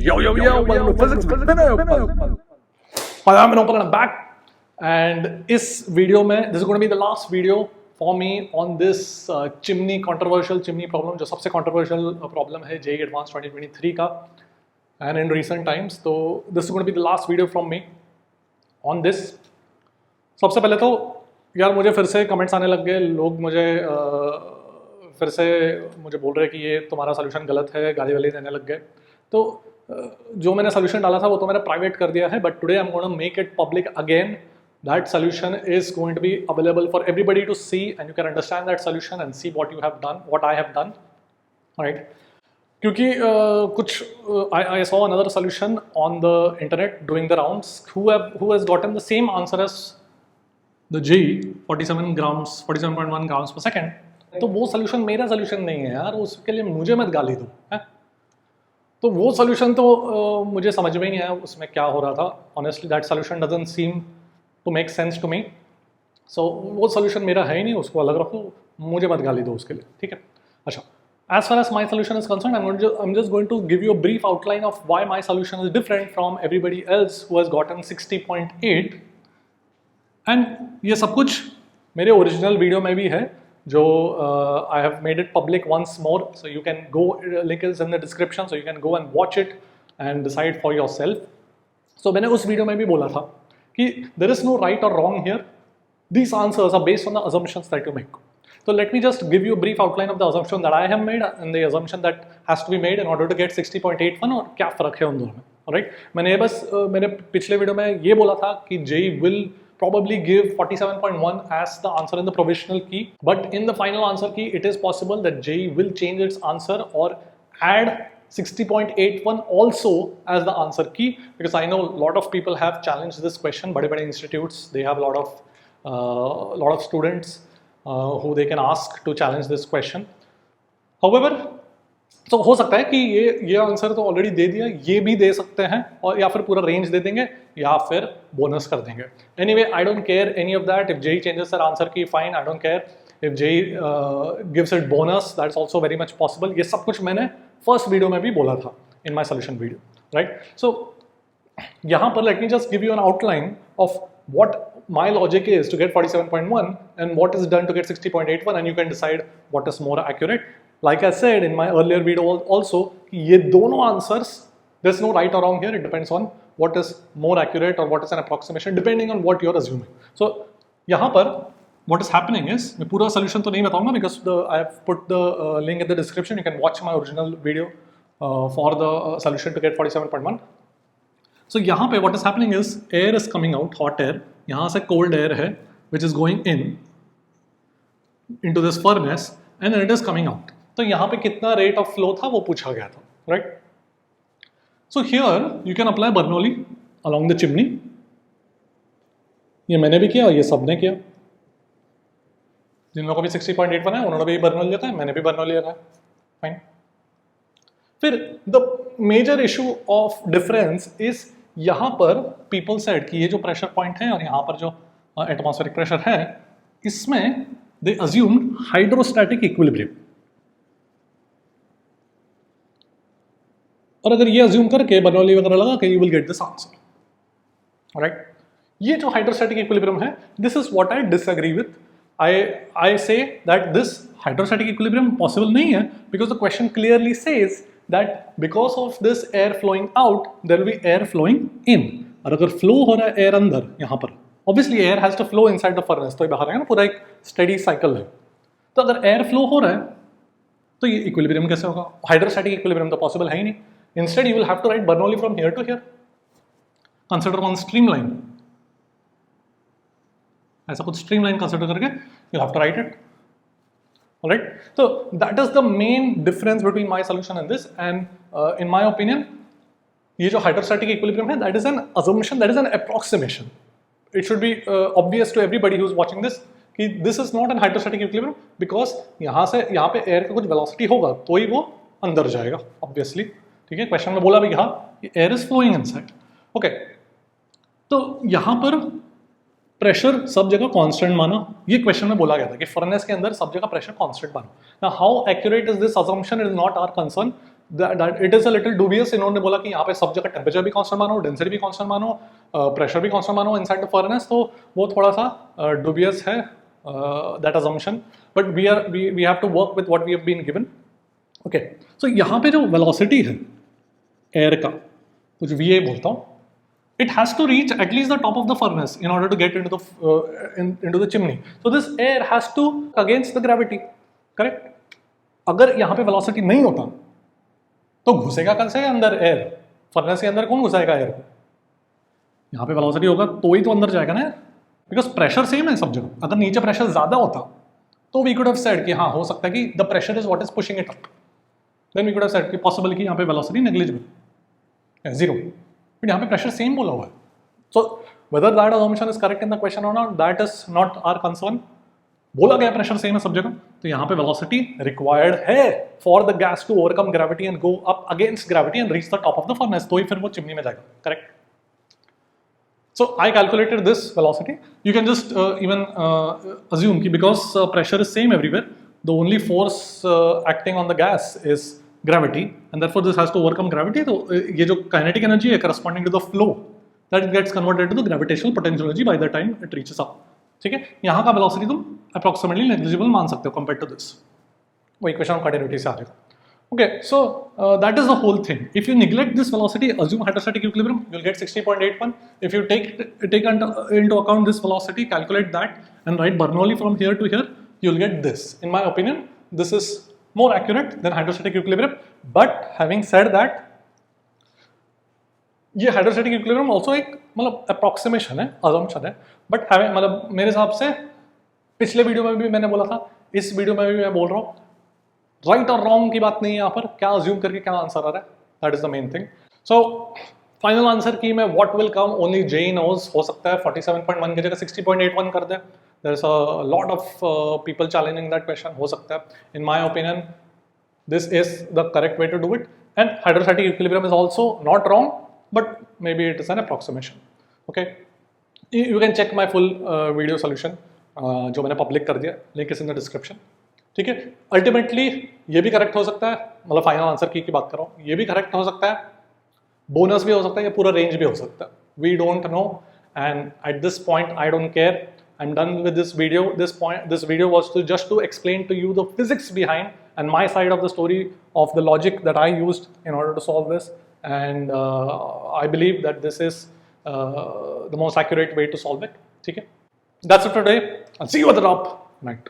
Yo, welcome to Physics with Vinay. Hi, I'm Vinay and I'm back. And इस video में this is going to be the last video for me on this controversial chimney problem, जो सबसे controversial problem है JEE Advanced 2023 का and in recent times. तो this is going to be the last video from me on this. सबसे पहले तो यार मुझे फिर से कमेंट्स आने लग गए, लोग मुझे फिर से मुझे बोल रहे हैं कि ये तुम्हारा सोल्यूशन गलत है, गाली वाली देने लग गए. तो जो मैंने सोल्यूशन डाला था वो तो मैंने प्राइवेट कर दिया है, but today I am going to make it public again. That solution is going to be available for everybody to see, and you can understand that solution and see what you have done, what I have done, right? क्योंकि I saw another solution on the internet doing the rounds who has gotten the same answer as the JEE 47.1 grams per second. तो वो solution मेरा solution नहीं है यार, उसके लिए मुझे मत गाली दो, है? तो वो solution तो मुझे समझ में ही नहीं आया उसमें क्या हो रहा था. Honestly, that solution doesn't seem to make sense to me. So वो solution मेरा है ही नहीं, उसको अलग रखो, मुझे मत गाली दो उसके लिए, ठीक है? अच्छा, as far as my solution is concerned, I'm just going to give you a brief outline of why my solution is different from everybody else who has gotten 60.8. And ये सब कुछ मेरे original video में भी है, जो I have made it public once more, so you can go, link is in the description, so you can go and watch it and decide for yourself. So मैंने उस video में भी बोला था कि there is no right or wrong here. These answers are based on the assumptions that you make. So let me just give you a brief outline of the assumption that I have made and the assumption that has to be made in order to get 60.81 और क्या फ़र्क है उन दोनों में. Alright? मैंने बस मैंने पिछले वीडियो में ये बोला था कि JEE will probably give 47.1 as the answer in the provisional key, but in the final answer key it is possible that JEE will change its answer or add 60.81 also as the answer key, because I know a lot of people have challenged this question. बड़े बड़े institutes, they have a lot of students who they can ask to challenge this question. However, तो हो सकता है कि ये answer तो already दे दिया, ये भी दे सकते हैं, और या फिर पूरा रेंज दे देंगे या फिर बोनस कर देंगे. Anyway, I don't care any of that. If JEE changes their answer key, fine, I don't care. If JEE gives it bonus, that's also very much possible. ये सब कुछ मैंने फर्स्ट वीडियो में भी बोला था in my solution video, right? So यहाँ पर let me just give you an outline of what my logic is to get 47.1 and what is done to get 60.81, and you can decide what is more accurate. Like I said in my earlier video also, ये दोनों answers, there's no right or wrong here. It depends on what is more accurate or what is an approximation depending on what you're assuming. So यहाँ पर what is happening is, मैं पूरा solution तो नहीं बताऊंगा because I have put the link in the description. You can watch my original video for the solution to get 47.1. So यहाँ पे what is happening is air is coming out, hot air. यहाँ से cold air है which is going in into this furnace and then it is coming out. तो यहाँ पे कितना rate of flow था वो पूछा गया था, right? So here you can apply Bernoulli along the chimney. ये मैंने भी किया और ये सबने किया. जिन लोगों को भी 60.81 है उन्होंने भी बर्नौली लिया है, मैंने भी बर्नौली लिया है, फाइन. फिर the major issue of difference is यहाँ पर पीपल सेड कि ये जो प्रेशर पॉइंट है और यहाँ पर जो एटमॉस्फेरिक प्रेशर है, इसमें दे अज्यूम्ड हाइड्रोस्टैटिक इक्विलिब्रियम. और अगर ये अज्यूम करके बर्नौली वगैरह लगा के you will get this answer, right? ये जो हाइड्रोस्टैटिक इक्विलिब्रियम है, this is what I disagree with. I say that this hydrostatic equilibrium possible नहीं है, because the question clearly says that because of this air flowing out there will be air flowing in. और अगर flow हो रहा है air अंदर यहाँ पर, obviously air has to flow inside the furnace, तो ये बाहर है ना, पूरा एक steady cycle है. तो अगर air flow हो रहा है तो ये equilibrium कैसे होगा? Hydrostatic equilibrium तो possible है ही नहीं. Instead you will have to write Bernoulli from here to here. Consider one streamline. ऐसा कुछ स्ट्रीमलाइन कंसिडर करके you have to write it, alright? तो that is the main difference between my solution and this. And in my opinion ये जो hydrostatic equilibrium है, that is an assumption, that is an approximation. It should be obvious to everybody who is watching this कि this is not an hydrostatic equilibrium, because यहाँ पे air का कुछ velocity होगा तो ही वो अंदर जाएगा, ऑब्वियसली, ठीक है? क्वेश्चन में बोला भी यहाँ air is flowing inside, okay? तो यहाँ पर प्रेशर सब जगह कांस्टेंट माना. ये क्वेश्चन में बोला गया था कि फर्नेस के अंदर सब जगह प्रेशर कांस्टेंट माना. Now how accurate is this assumption is not our concern. that it is a little dubious. इन्होंने बोला कि यहाँ पे सब जगह टेम्परेचर भी कांस्टेंट मानो, डेंसिटी भी कांस्टेंट मानो, प्रेशर भी कांस्टेंट मानो इनसाइड द फर्नेस, तो वो थोड़ा सा dubious है that assumption. But we have to work with what we have been given. Okay, so यहाँ पे जो velocity है air का, कुछ VA बोलता हूँ, it has to reach at least the top of the furnace in order to get into the chimney. So this air has to against the gravity, correct? अगर यहाँ पे velocity नहीं होता तो घुसेगा कहाँ से अंदर एयर? फर्नेस के अंदर कौन घुसाएगा एयर को? यहाँ पे वेलोसिटी होगा तो ही तो अंदर जाएगा ना, बिकॉज प्रेशर सेम है सब जगह. अगर नीचे प्रेशर ज्यादा होता तो वी कुड हैव सेड कि हाँ हो सकता है कि the pressure is what is pushing it up, then we could have said कि पॉसिबल कि यहाँ पे वेलोसिटी नेग्लिजिबल है, जीरो. बट यहाँ पे प्रेशर सेम बोला हुआ है. So whether that assumption is correct in the question और not, that is not our concern. बोला गया प्रेशर सेम है सब जगह, तो यहाँ पे वेलोसिटी रिक्वायर्ड है for the gas to overcome gravity and go up against gravity and reach the top of the furnace, तो ही फिर वो चिमनी में जाएगा, correct. So I calculated this velocity. You can just even assume कि because pressure is same everywhere, the only force acting on the gas is gravity, and therefore this has to overcome gravity. तो ये जो kinetic energy है corresponding to the flow, that gets converted to the gravitational potential energy by the time it reaches up. ठीक है, यहाँ का velocity तुम approximately negligible मान सकते हो compared to this. वो equation of continuity से आ जाएगा. Okay, so that is the whole thing. If you neglect this velocity, assume hydrostatic equilibrium, you'll get 60.81. If you take into account this velocity, calculate that, and write Bernoulli from here to here, you'll get this. In my opinion, this is more accurate than hydrostatic equilibrium. But having said that, ये hydrostatic equilibrium also एक मतलब approximation है, assumption है. But मतलब मेरे हिसाब से पिछले वीडियो में भी मैंने बोला था, इस वीडियो में भी मैं बोल रहा हूँ, राइट और रॉन्ग की बात नहीं है यहाँ पर, क्या अज्यूम करके क्या आंसर आ रहा है, that is the main thing. So final answer की मैं व्हाट विल कम ओनली जे नोज. हो सकता है 47.1 की जगह 60.81 कर दे. There is a lot of people challenging that question. हो सकता है. In my opinion this is the correct way to do it, and hydrostatic equilibrium is also not wrong, but may be it is an approximation. Okay, you can check my full video solution जो मैंने public कर दिया, link is in the description. ठीक है, ultimately ये भी correct हो सकता है, मतलब फाइनल आंसर की बात कर रहा हूँ, ये भी करेक्ट हो सकता है, बोनस भी हो सकता है, या पूरा रेंज भी हो सकता है. We don't know, and at this point I don't care. I am done with this video. This video was to just to explain to you the physics behind and my side of the story of the logic that I used in order to solve this, and I believe that this is the most accurate way to solve it. ठीक है, that's it for today. I C you at the top. Night.